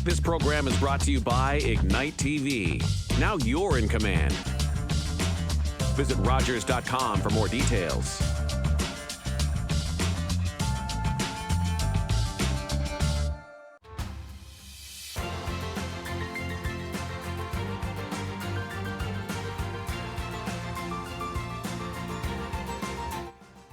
This program is brought to you by Ignite TV. Now you're in command. Visit Rogers.com for more details.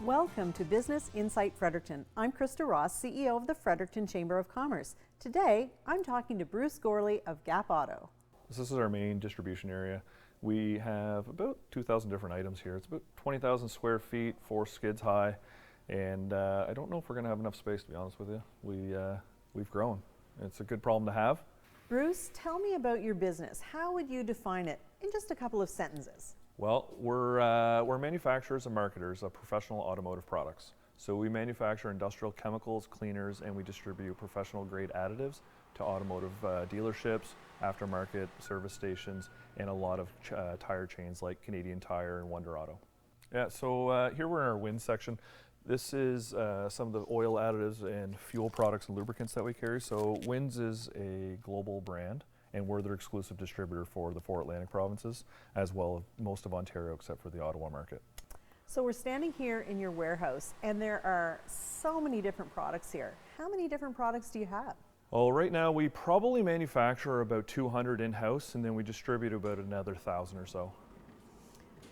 Welcome to Business Insight Fredericton. I'm Krista Ross, CEO of the Fredericton Chamber of Commerce. Today, I'm talking to Bruce Gorley of Gap Auto. This is our main distribution area. We have about 2,000 different items here. It's about 20,000 square feet, 4 skids high, and I don't know if we're going to have enough space, to be honest with you. We've grown. It's a good problem to have. Bruce, tell me about your business. How would you define it in just a couple of sentences? Well, we're manufacturers and marketers of professional automotive products. So we manufacture industrial chemicals, cleaners, and we distribute professional grade additives to automotive dealerships, aftermarket service stations, and a lot of tire chains like Canadian Tire and Wonder Auto. Yeah, so here we're in our WINS section. This is some of the oil additives and fuel products and lubricants that we carry. So WINS is a global brand, and we're their exclusive distributor for the 4 Atlantic provinces, as well as most of Ontario except for the Ottawa market. So we're standing here in your warehouse, and there are so many different products here. How many different products do you have? Well, right now we probably manufacture about 200 in-house, and then we distribute about another 1,000 or so.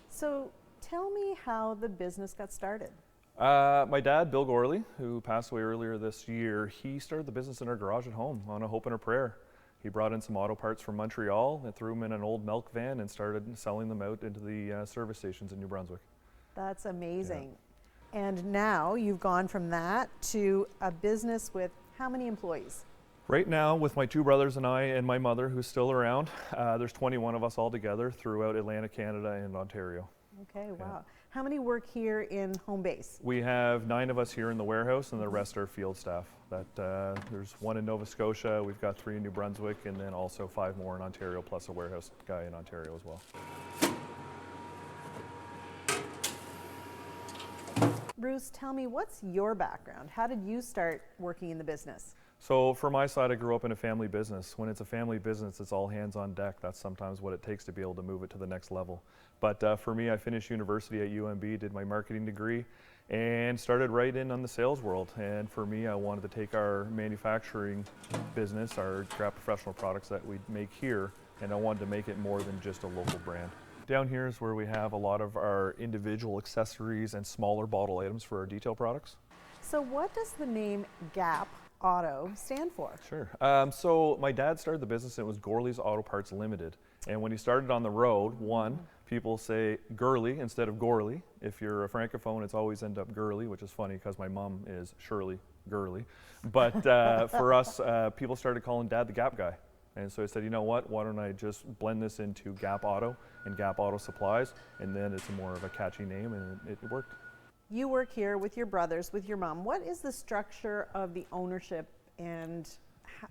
So tell me how the business got started. My dad, Bill Gorley, who passed away earlier this year, he started the business in our garage at home on a hope and a prayer. He brought in some auto parts from Montreal and threw them in an old milk van and started selling them out into the service stations in New Brunswick. That's amazing. Yeah. And now you've gone from that to a business with how many employees? Right now, with my 2 brothers and I and my mother, who's still around, there's 21 of us all together throughout Atlantic Canada and Ontario. Okay, wow. Yeah. How many work here in home base? We have 9 of us here in the warehouse, and the rest are field staff. There's 1 in Nova Scotia, we've got 3 in New Brunswick, and then also 5 more in Ontario, plus a warehouse guy in Ontario as well. Bruce, tell me, what's your background? How did you start working in the business? So for my side, I grew up in a family business. When it's a family business, it's all hands on deck. That's sometimes what it takes to be able to move it to the next level. But for me, I finished university at UNB, did my marketing degree, and started right in on the sales world. And for me, I wanted to take our manufacturing business, our scrap professional products that we make here, and I wanted to make it more than just a local brand. Down here is where we have a lot of our individual accessories and smaller bottle items for our detail products. So what does the name Gap Auto stand for? Sure. So my dad started the business, and it was Gorley's Auto Parts Limited. And when he started on the road, people say Gurley instead of Gorley. If you're a francophone, it's always end up Gurley, which is funny because my mom is Shirley Gurley. But for us, people started calling Dad the Gap guy. And so I said, you know what, why don't I just blend this into Gap Auto and Gap Auto Supplies, and then it's more of a catchy name, and it worked. You work here with your brothers, with your mom. What is the structure of the ownership, and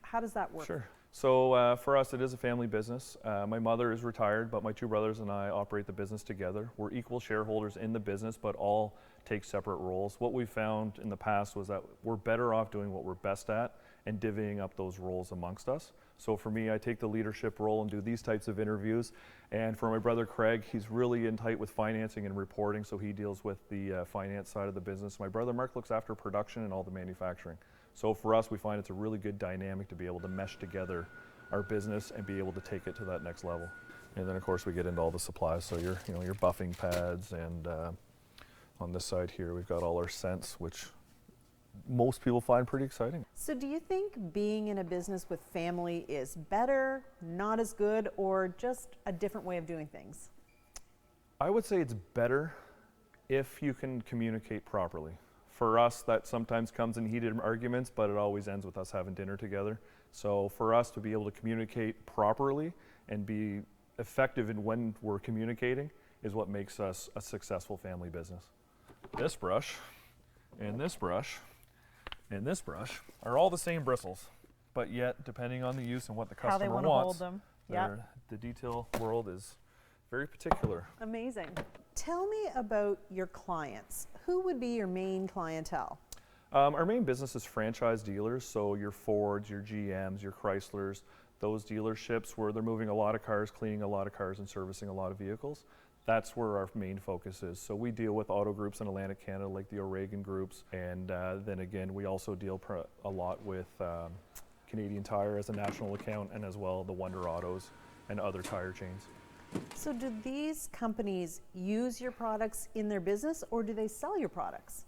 how does that work? Sure. So for us, it is a family business. My mother is retired, but my 2 brothers and I operate the business together. We're equal shareholders in the business, but all take separate roles. What we found in the past was that we're better off doing what we're best at and divvying up those roles amongst us. So for me, I take the leadership role and do these types of interviews. And for my brother Craig, he's really in tight with financing and reporting, so he deals with the finance side of the business. My brother Mark looks after production and all the manufacturing. So for us, we find it's a really good dynamic to be able to mesh together our business and be able to take it to that next level. And then of course we get into all the supplies, so your buffing pads, and on this side here we've got all our scents, which most people find pretty exciting. So do you think being in a business with family is better, not as good, or just a different way of doing things? I would say it's better if you can communicate properly. For us, that sometimes comes in heated arguments, but it always ends with us having dinner together. So for us to be able to communicate properly and be effective in when we're communicating is what makes us a successful family business. This brush and this brush and this brush are all the same bristles, but yet depending on the use and what the customer how they want to wants, hold them. Yep. The detail world is very particular. Amazing. Tell me about your clients. Who would be your main clientele? Our main business is franchise dealers, so your Fords, your GMs, your Chryslers, those dealerships where they're moving a lot of cars, cleaning a lot of cars, and servicing a lot of vehicles. That's where our main focus is. So we deal with auto groups in Atlantic Canada, like the O'Regan groups, and then again, we also deal a lot with Canadian Tire as a national account, and as well the Wonder Autos and other tire chains. So do these companies use your products in their business, or do they sell your products?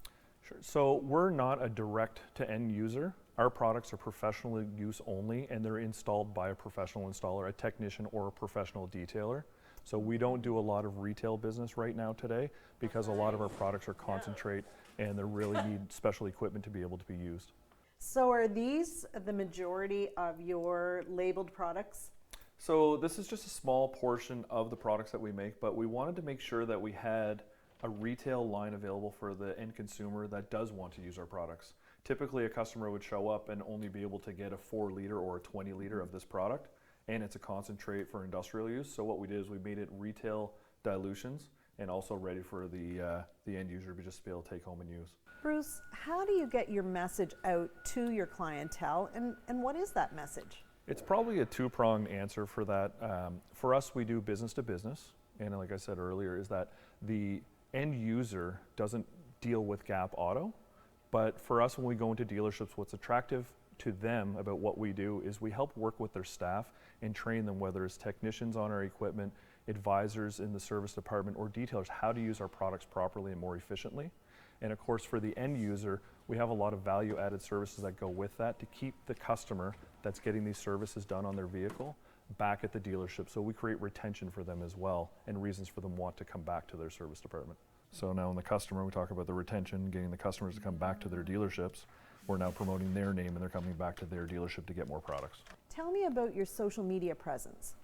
Sure. So we're not a direct to end user. Our products are professional use only, and they're installed by a professional installer, a technician, or a professional detailer. So we don't do a lot of retail business right now today because a lot of our products are concentrate and they really need special equipment to be able to be used. So are these the majority of your labeled products? So this is just a small portion of the products that we make, but we wanted to make sure that we had a retail line available for the end consumer that does want to use our products. Typically a customer would show up and only be able to get a 4-liter or a 20-liter of this product, and it's a concentrate for industrial use. So what we did is we made it retail dilutions and also ready for the end user to just be able to take home and use. Bruce, how do you get your message out to your clientele, and what is that message? It's probably a two-pronged answer for that. For us, we do business to business, and like I said earlier, is that the end user doesn't deal with Gap Auto, but for us, when we go into dealerships, what's attractive to them about what we do is we help work with their staff and train them, whether it's technicians on our equipment, advisors in the service department, or detailers, how to use our products properly and more efficiently. And of course, for the end user, we have a lot of value added services that go with that to keep the customer that's getting these services done on their vehicle back at the dealership. So we create retention for them as well, and reasons for them want to come back to their service department. So now in the customer, we talk about the retention, getting the customers to come back to their dealerships. We're now promoting their name and they're coming back to their dealership to get more products. Tell me about your social media presence.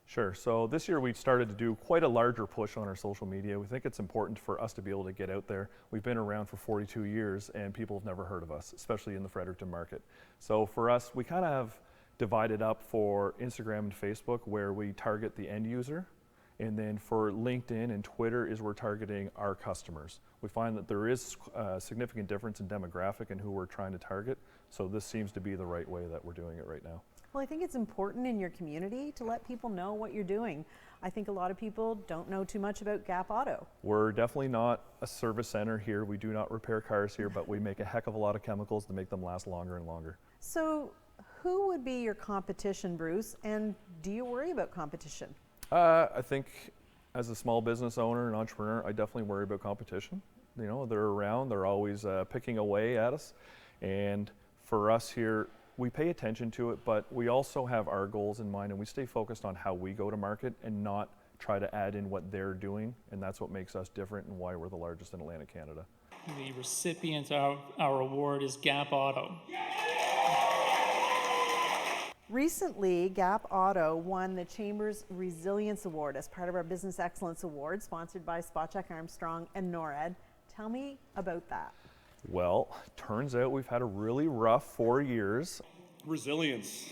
Sure. So this year we started to do quite a larger push on our social media. We think it's important for us to be able to get out there. We've been around for 42 years and people have never heard of us, especially in the Fredericton market. So for us, we kind of have divided up for Instagram and Facebook where we target the end user. And then for LinkedIn and Twitter is we're targeting our customers. We find that there is a significant difference in demographic and who we're trying to target. So this seems to be the right way that we're doing it right now. Well, I think it's important in your community to let people know what you're doing. I think a lot of people don't know too much about Gap Auto. We're definitely not a service center here. We do not repair cars here, but we make a heck of a lot of chemicals to make them last longer and longer. So who would be your competition, Bruce, and do you worry about competition? I think as a small business owner and entrepreneur, I definitely worry about competition. You know, they're around, they're always picking away at us. And for us here, we pay attention to it, but we also have our goals in mind and we stay focused on how we go to market and not try to add in what they're doing. And that's what makes us different and why we're the largest in Atlantic Canada. The recipient of our award is Gap Auto. Recently, Gap Auto won the Chamber's Resilience Award as part of our Business Excellence Award, sponsored by Spot Check Armstrong and NORAD. Tell me about that. Well, turns out we've had a really rough 4 years. Resilience.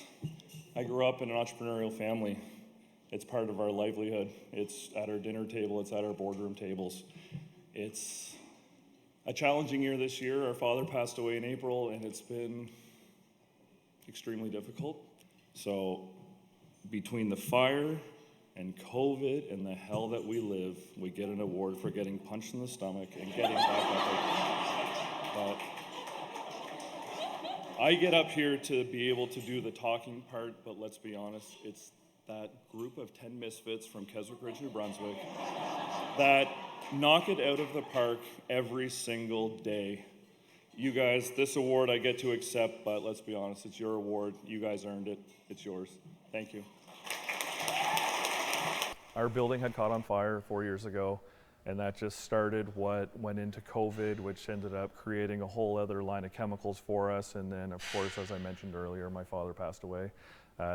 I grew up in an entrepreneurial family. It's part of our livelihood. It's at our dinner table, it's at our boardroom tables. It's a challenging year this year. Our father passed away in April and it's been extremely difficult. So between the fire and COVID and the hell that we live, we get an award for getting punched in the stomach and getting back up again. But I get up here to be able to do the talking part, but let's be honest, it's that group of 10 misfits from Keswick Ridge, New Brunswick that knock it out of the park every single day. You guys, this award I get to accept, but let's be honest, it's your award. You guys earned it. It's yours. Thank you. Our building had caught on fire 4 years ago, and that just started what went into COVID, which ended up creating a whole other line of chemicals for us. And then, of course, as I mentioned earlier, my father passed away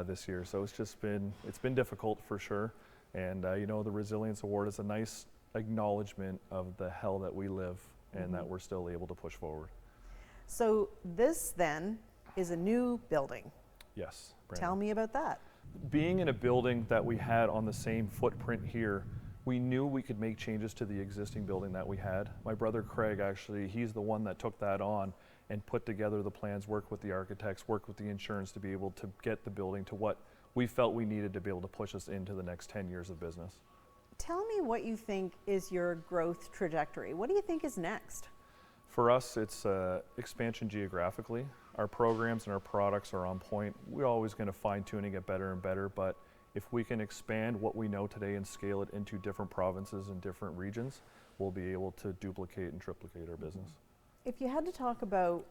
this year. So it's been difficult for sure. And you know, the Resilience Award is a nice acknowledgement of the hell that we live and that we're still able to push forward. So this then is a new building. Yes. Brandon. Tell me about that. Being in a building that we had on the same footprint here, we knew we could make changes to the existing building that we had. My brother Craig, actually, he's the one that took that on and put together the plans, work with the architects, work with the insurance to be able to get the building to what we felt we needed to be able to push us into the next 10 years of business. Tell me what you think is your growth trajectory. What do you think is next? For us, it's expansion geographically. Our programs and our products are on point. We're always going to fine tune and get better and better, but if we can expand what we know today and scale it into different provinces and different regions, we'll be able to duplicate and triplicate our business. If you had to talk about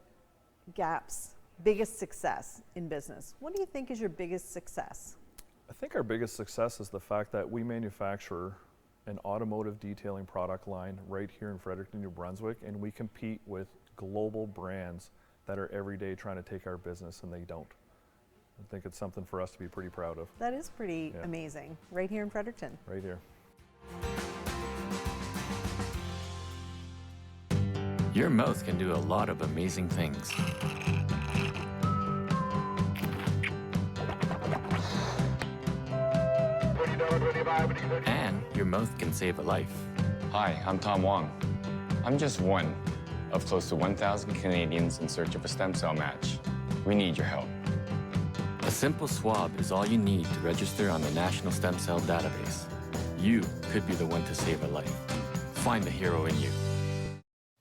Gap's biggest success in business, what do you think is your biggest success? I think our biggest success is the fact that we manufacture an automotive detailing product line right here in Fredericton, New Brunswick, and we compete with global brands that are every day trying to take our business, and they don't. I think it's something for us to be pretty proud of. That is pretty amazing, right here in Fredericton. Right here. Your mouth can do a lot of amazing things. And your mouth can save a life. Hi, I'm Tom Wong. I'm just one of close to 1,000 Canadians in search of a stem cell match. We need your help. A simple swab is all you need to register on the National Stem Cell Database. You could be the one to save a life. Find the hero in you.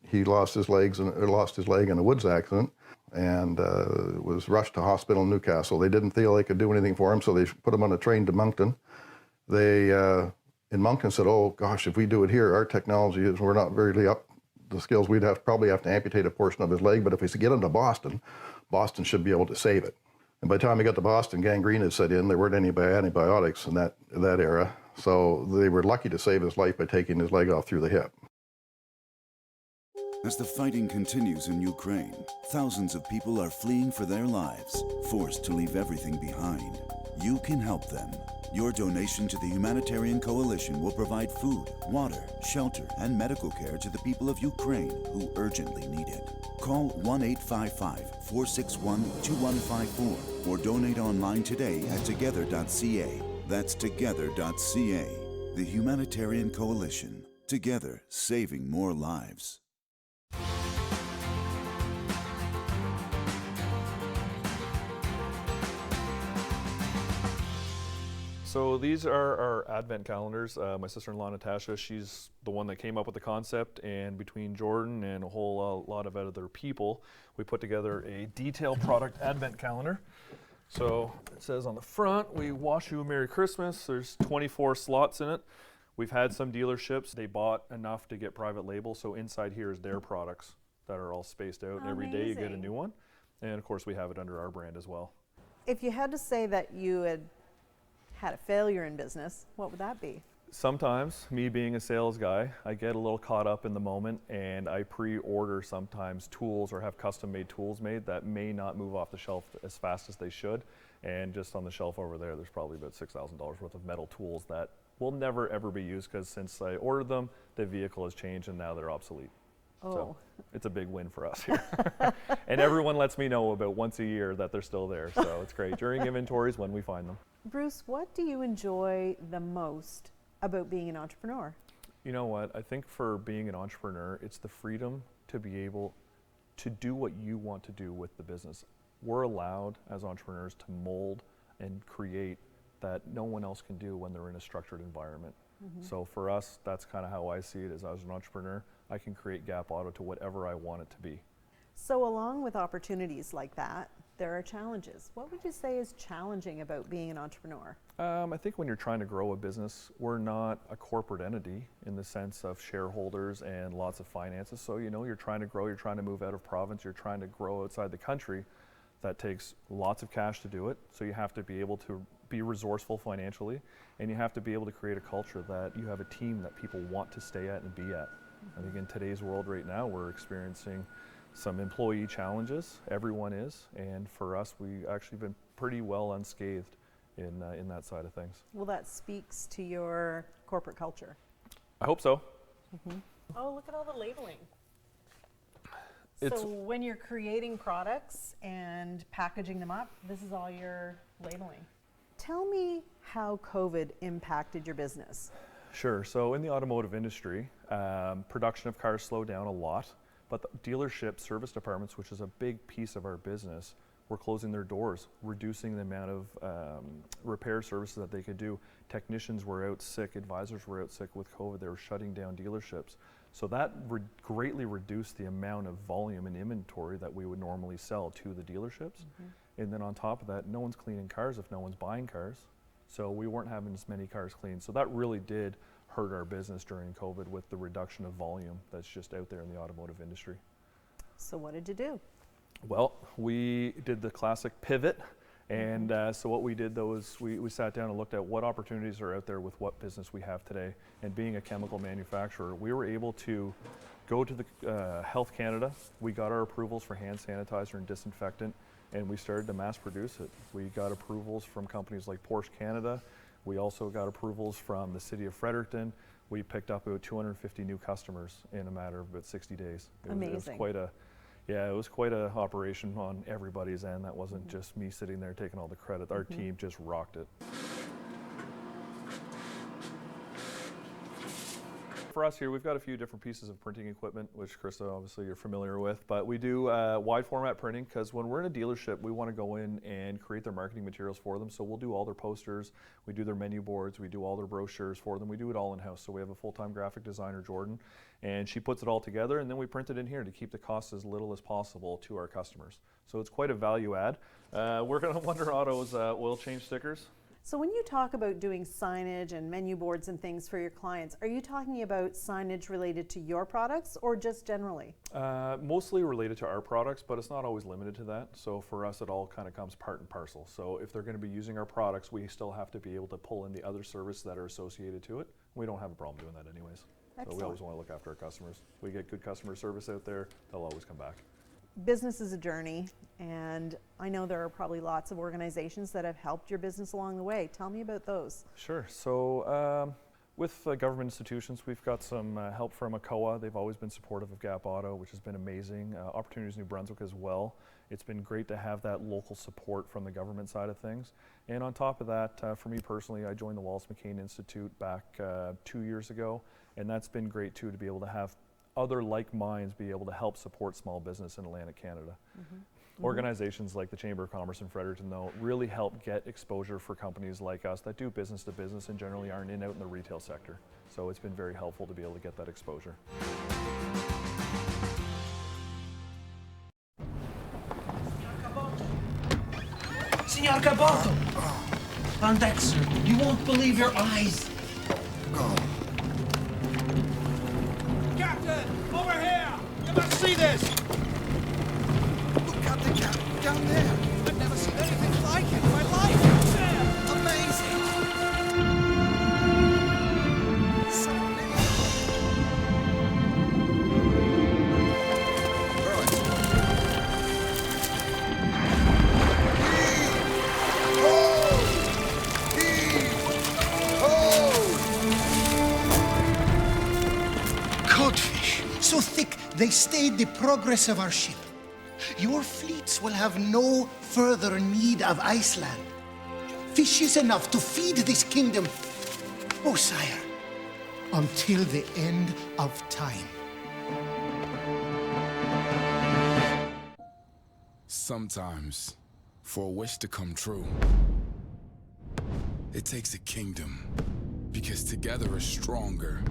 He lost his leg in a woods accident and was rushed to hospital in Newcastle. They didn't feel they could do anything for him, so they put him on a train to Moncton. They, in Moncton, said, oh gosh, if we do it here, our technology is, we're not very up the skills. We'd probably have to amputate a portion of his leg, but if we get him to Boston, Boston should be able to save it. And by the time he got to Boston, gangrene had set in. There weren't any antibiotics in that era, so they were lucky to save his life by taking his leg off through the hip. As the fighting continues in Ukraine, thousands of people are fleeing for their lives, forced to leave everything behind. You can help them. Your donation to the Humanitarian Coalition will provide food, water, shelter, and medical care to the people of Ukraine who urgently need it. Call 1-855-461-2154 or donate online today at together.ca. That's together.ca. The Humanitarian Coalition. Together, saving more lives. So these are our advent calendars. My sister-in-law Natasha, she's the one that came up with the concept, and between Jordan and a whole lot of other people, we put together a detailed product advent calendar. So it says on the front, we wish you a Merry Christmas. There's 24 slots in it. We've had some dealerships, they bought enough to get private label, so inside here is their products that are all spaced out. And every day you get a new one. And of course we have it under our brand as well. If you had to say that you had a failure in business, what would that be? Sometimes, me being a sales guy, I get a little caught up in the moment and I pre-order sometimes tools or have custom-made tools made that may not move off the shelf as fast as they should. And just on the shelf over there's probably about $6,000 worth of metal tools that will never ever be used because since I ordered them, the vehicle has changed and now they're obsolete. Oh. So it's a big win for us here. And everyone lets me know about once a year that they're still there, so it's great. During inventories when we find them. Bruce, what do you enjoy the most about being an entrepreneur? You know what, I think for being an entrepreneur, it's the freedom to be able to do what you want to do with the business. We're allowed as entrepreneurs to mold and create that no one else can do when they're in a structured environment. So for us, that's kind of how I see it as an entrepreneur. I can create Gap Auto to whatever I want it to be. So along with opportunities like that, there are challenges. What would you say is challenging about being an entrepreneur? I think when you're trying to grow a business, we're not a corporate entity in the sense of shareholders and lots of finances. So you're trying to grow, you're trying to move out of province, you're trying to grow outside the country. That takes lots of cash to do it. So you have to be able to be resourceful financially, and you have to be able to create a culture that you have a team that people want to stay at and be at. I think in today's world right now, we're experiencing some employee challenges. Everyone is, and for us, we actually been pretty well unscathed in that side of things. Well, that speaks to your corporate culture. I hope so. Oh, look at all the labeling. It's- So when you're creating products and packaging them up, this is all your labeling. Tell me how COVID impacted your business. Sure. So in the automotive industry, production of cars slowed down a lot. But the dealership service departments, which is a big piece of our business, were closing their doors, reducing the amount of repair services that they could do. Technicians were out sick, advisors were out sick with COVID, they were shutting down dealerships. So that greatly reduced the amount of volume and inventory that we would normally sell to the dealerships. And then on top of that, no one's cleaning cars if no one's buying cars. So we weren't having as many cars cleaned. So that really did hurt our business during COVID with the reduction of volume that's just out there in the automotive industry. So what did you do? Well, we did the classic pivot. And so what we did though is we sat down and looked at what opportunities are out there with what business we have today. And being a chemical manufacturer, we were able to go to the Health Canada. We got our approvals for hand sanitizer and disinfectant, and we started to mass produce it. We got approvals from companies like Porsche Canada. We also got approvals from the city of Fredericton. We picked up about 250 new customers in a matter of about 60 days. Amazing. It was quite a it was quite a operation on everybody's end. That wasn't just me sitting there taking all the credit. Our team just rocked it. For us here, we've got a few different pieces of printing equipment, which Krista, obviously you're familiar with, but we do wide format printing because when we're in a dealership, we want to go in and create their marketing materials for them. So we'll do all their posters, we do their menu boards, we do all their brochures for them. We do it all in-house. So we have a full-time graphic designer, Jordan, and she puts it all together, and then we print it in here to keep the cost as little as possible to our customers. So it's quite a value add. We're going to Wonder Auto's oil change stickers. So when you talk about doing signage and menu boards and things for your clients, are you talking about signage related to your products or just generally? Mostly related to our products, but it's not always limited to that. So for us, it all kind of comes part and parcel. So if they're going to be using our products, we still have to be able to pull in the other services that are associated to it. We don't have a problem doing that anyways. Excellent. So we always want to look after our customers. We get good customer service out there, they'll always come back. Business is a journey, and I know there are probably lots of organizations that have helped your business along the way. Tell me about those. Sure. So with government institutions, we've got some help from ACOA. They've always been supportive of Gap Auto, which has been amazing. Opportunities New Brunswick as well. It's been great to have that local support from the government side of things. And on top of that, for me personally, I joined the Wallace McCain Institute back 2 years ago, and that's been great too, to be able to have other like minds be able to help support small business in Atlantic Canada. Organizations like the Chamber of Commerce in Fredericton though really help get exposure for companies like us that do business to business and generally aren't out in the retail sector. So it's been very helpful to be able to get that exposure. Signor Caboto! On deck, sir. You won't believe your eyes. Captain! Over here! You must see this! Look at the captain down there. I've never seen anything like it in my life! Amazing! So many. Codfish, so thick they stayed the progress of our ship. Your fleets will have no further need of Iceland. Fish is enough to feed this kingdom, oh sire, until the end of time. Sometimes, for a wish to come true, it takes a kingdom, because together is stronger.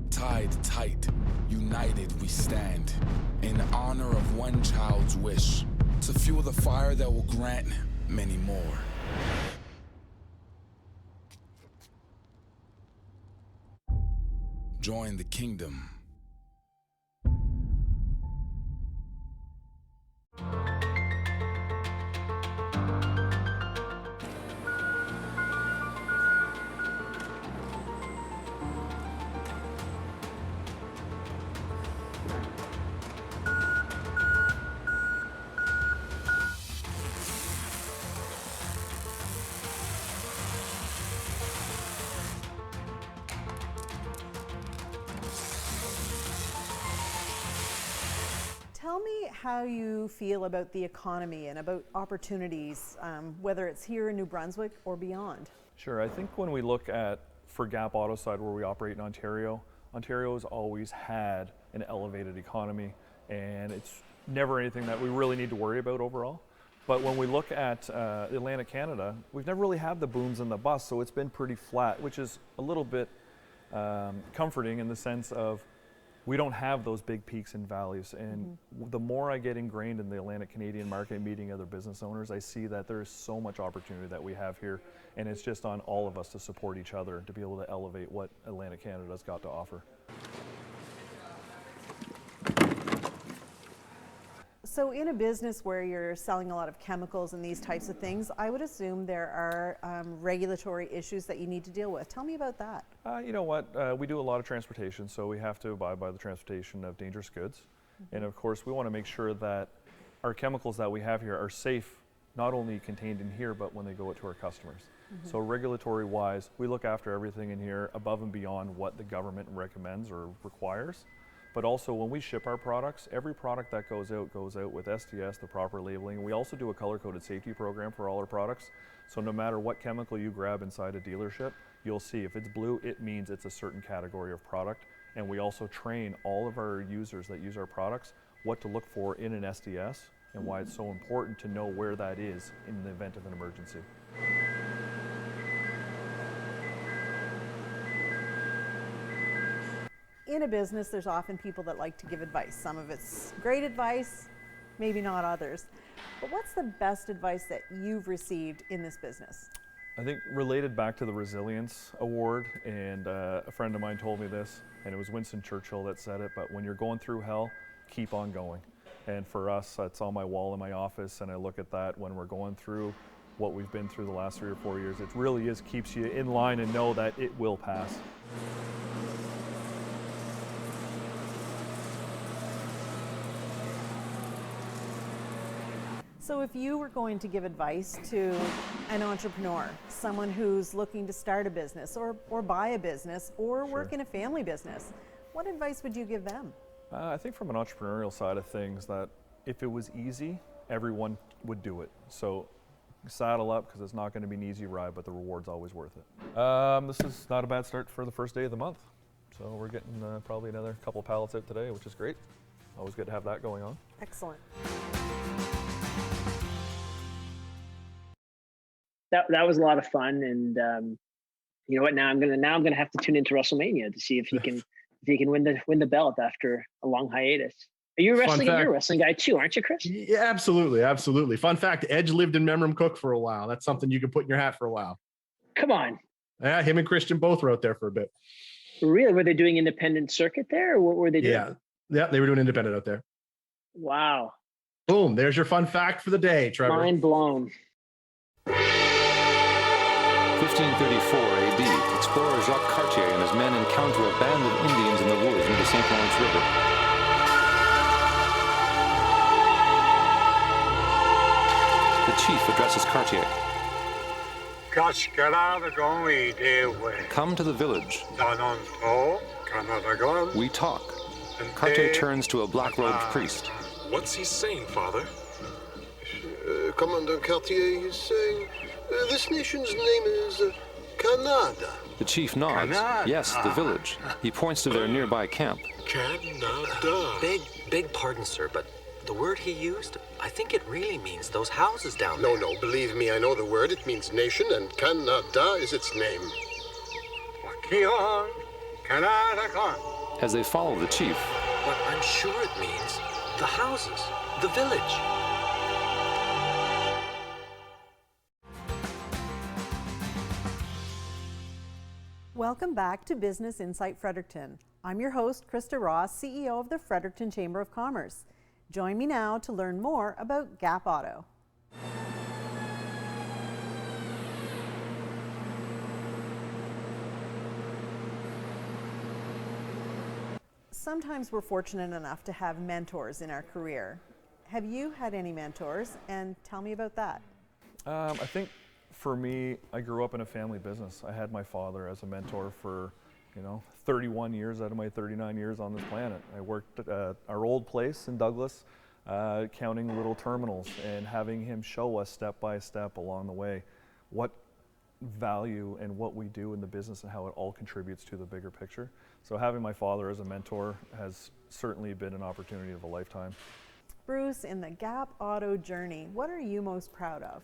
Tied tight, united we stand, in honor of one child's wish, to fuel the fire that will grant many more. Join the kingdom. Tell me how you feel about the economy and about opportunities, whether it's here in New Brunswick or beyond. Sure, I think when we look at, for Gap Auto side where we operate in Ontario, Ontario has always had an elevated economy. and it's never anything that we really need to worry about overall. But when we look at Atlantic Canada, we've never really had the booms and the busts, so it's been pretty flat, which is a little bit comforting in the sense of we don't have those big peaks and valleys. And the more I get ingrained in the Atlantic Canadian market, meeting other business owners, I see that there is so much opportunity that we have here, and it's just on all of us to support each other to be able to elevate what Atlantic Canada's got to offer. So in a business where you're selling a lot of chemicals and these types of things, I would assume there are regulatory issues that you need to deal with. Tell me about that. You know what, we do a lot of transportation, so we have to abide by the transportation of dangerous goods. And of course, we want to make sure that our chemicals that we have here are safe, not only contained in here, but when they go out to our customers. So regulatory wise, we look after everything in here above and beyond what the government recommends or requires. But also when we ship our products, every product that goes out with STS, the proper labeling. We also do a color-coded safety program for all our products. So no matter what chemical you grab inside a dealership, you'll see if it's blue, it means it's a certain category of product. And we also train all of our users that use our products what to look for in an STS and why it's so important to know where that is in the event of an emergency. In a business, there's often people that like to give advice. Some of it's great advice, maybe not others. But what's the best advice that you've received in this business? I think related back to the Resilience Award, and a friend of mine told me this, and it was Winston Churchill that said it, but when you're going through hell, keep on going. And for us, that's on my wall in my office, and I look at that when we're going through what we've been through the last 3 or 4 years. It really keeps you in line and know that it will pass. So if you were going to give advice to an entrepreneur, someone who's looking to start a business or buy a business or work in a family business, what advice would you give them? I think from an entrepreneurial side of things that if it was easy, everyone would do it. So saddle up because it's not going to be an easy ride, but the reward's always worth it. This is not a bad start for the first day of the month. So we're getting probably another couple of pallets out today, which is great. Always good to have that going on. Excellent. That was a lot of fun, and you know what? Now I'm gonna have to tune into WrestleMania to see if he can win the belt after a long hiatus. Are you wrestling? You're a wrestling guy too, aren't you, Chris? Yeah, absolutely. Fun fact: Edge lived in Memram Cook for a while. That's something you can put in your hat for a while. Come on. Yeah, him and Christian both were out there for a bit. Really? Were they doing independent circuit there, or what were they doing? Yeah, they were doing independent out there. Wow. Boom! There's your fun fact for the day, Trevor. Mind blown. 1534 AD, explorer Jacques Cartier and his men encounter a band of Indians in the woods near the St. Lawrence River. The chief addresses Cartier. Come to the village. We talk. Cartier turns to a black-robed priest. What's he saying, Father? Commandant Cartier is saying, this nation's name is Canada. The chief nods. Canada. Yes, the village. He points to their nearby camp. Canada. Beg pardon, sir, but the word he used, I think it really means those houses down there. No, believe me, I know the word. It means nation, and Canada is its name. As they follow the chief, But I'm sure it means the houses, the village. Welcome back to Business Insight Fredericton. I'm your host, Krista Ross, CEO of the Fredericton Chamber of Commerce. Join me now to learn more about Gap Auto. Sometimes we're fortunate enough to have mentors in our career. Have you had any mentors? And tell me about that. I think for me, I grew up in a family business. I had my father as a mentor for, 31 years out of my 39 years on this planet. I worked at our old place in Douglas, counting little terminals and having him show us step by step along the way what value and what we do in the business and how it all contributes to the bigger picture. So having my father as a mentor has certainly been an opportunity of a lifetime. Bruce, in the Gap Auto journey, what are you most proud of?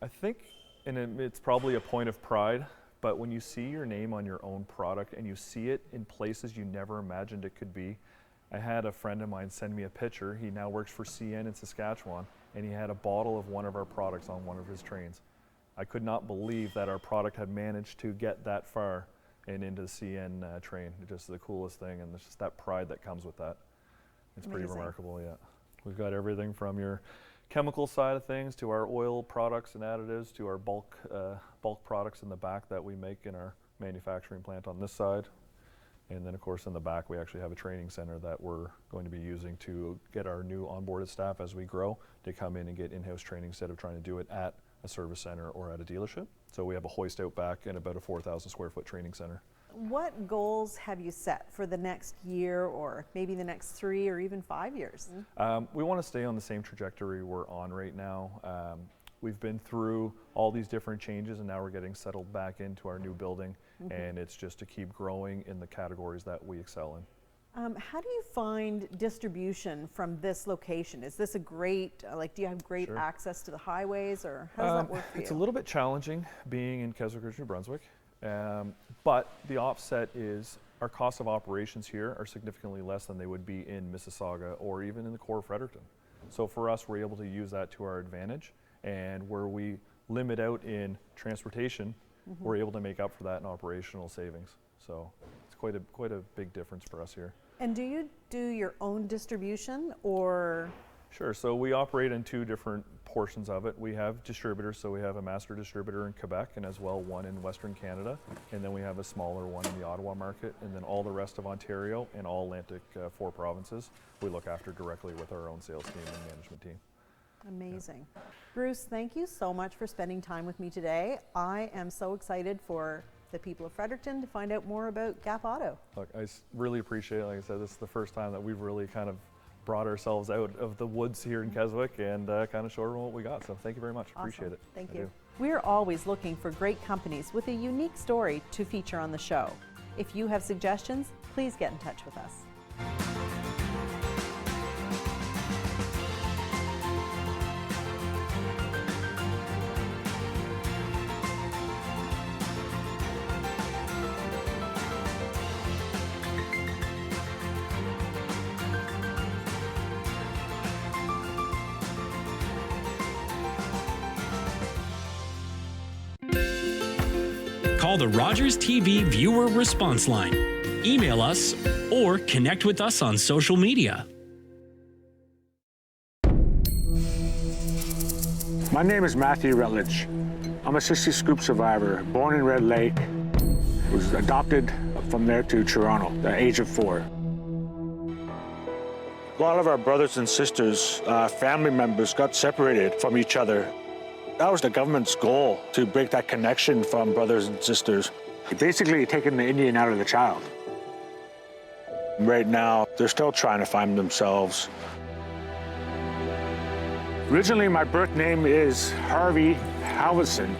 I think, and it's probably a point of pride, but when you see your name on your own product and you see it in places you never imagined it could be. I had a friend of mine send me a picture. He now works for CN in Saskatchewan, and he had a bottle of one of our products on one of his trains. I could not believe that our product had managed to get that far and into the CN train. It's just the coolest thing, and it's just that pride that comes with that. It's Amazing. pretty remarkable, yeah. We've got everything from your chemical side of things to our oil products and additives to our bulk products in the back that we make in our manufacturing plant on this side. And then, of course, in the back, we actually have a training center that we're going to be using to get our new onboarded staff as we grow to come in and get in-house training instead of trying to do it at a service center or at a dealership. So we have a hoist out back and about a 4,000 square foot training center. What goals have you set for the next year or maybe the next 3 or even 5 years? We want to stay on the same trajectory we're on right now. We've been through all these different changes, and now we're getting settled back into our new building, and it's just to keep growing in the categories that we excel in. How do you find distribution from this location? Is this a great, do you have great access to the highways, or how does that work for you? It's a little bit challenging being in Keswick Ridge, New Brunswick, but the offset is our costs of operations here are significantly less than they would be in Mississauga or even in the core of Fredericton. So for us, we're able to use that to our advantage. And where we limit out in transportation, we're able to make up for that in operational savings. So it's quite a big difference for us here. And do you do your own distribution, or? Sure, so we operate in 2 different portions of it. We have distributors, so we have a master distributor in Quebec and as well one in Western Canada. And then we have a smaller one in the Ottawa market, and then all the rest of Ontario and all Atlantic 4 provinces we look after directly with our own sales team and management team. Amazing. Yeah. Bruce, thank you so much for spending time with me today. I am so excited for the people of Fredericton to find out more about Gap Auto. Look, I really appreciate it. Like I said, this is the first time that we've really kind of brought ourselves out of the woods here in Keswick and kind of showed everyone what we got. So thank you very much. Awesome. Appreciate it. Thank you. We're always looking for great companies with a unique story to feature on the show. If you have suggestions, please get in touch with us. Call the Rogers TV Viewer Response Line. Email us or connect with us on social media. My name is Matthew Rutledge. I'm a 60 scoop survivor, born in Red Lake. Was adopted from there to Toronto at the age of 4. A lot of our brothers and sisters, family members got separated from each other. That was the government's goal, to break that connection from brothers and sisters. Basically taking the Indian out of the child. Right now, they're still trying to find themselves. Originally, my birth name is Harvey Halverson.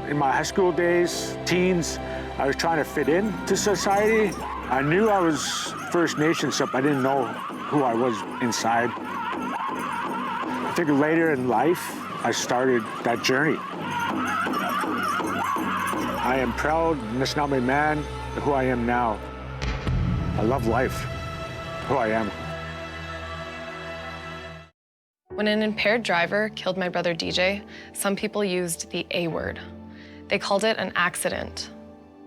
In my high school days, teens, I was trying to fit into society. I knew I was First Nations, but I didn't know who I was inside. I think later in life, I started that journey. I am proud Anishinaabe man, who I am now. I love life, who I am. When an impaired driver killed my brother DJ, some people used the A word. They called it an accident,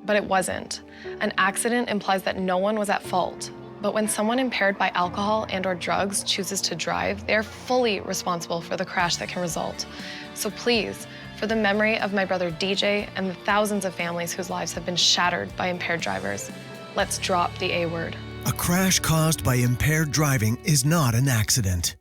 but it wasn't. An accident implies that no one was at fault. But when someone impaired by alcohol and/or drugs chooses to drive, they're fully responsible for the crash that can result. So please, for the memory of my brother DJ and the thousands of families whose lives have been shattered by impaired drivers, let's drop the A word. A crash caused by impaired driving is not an accident.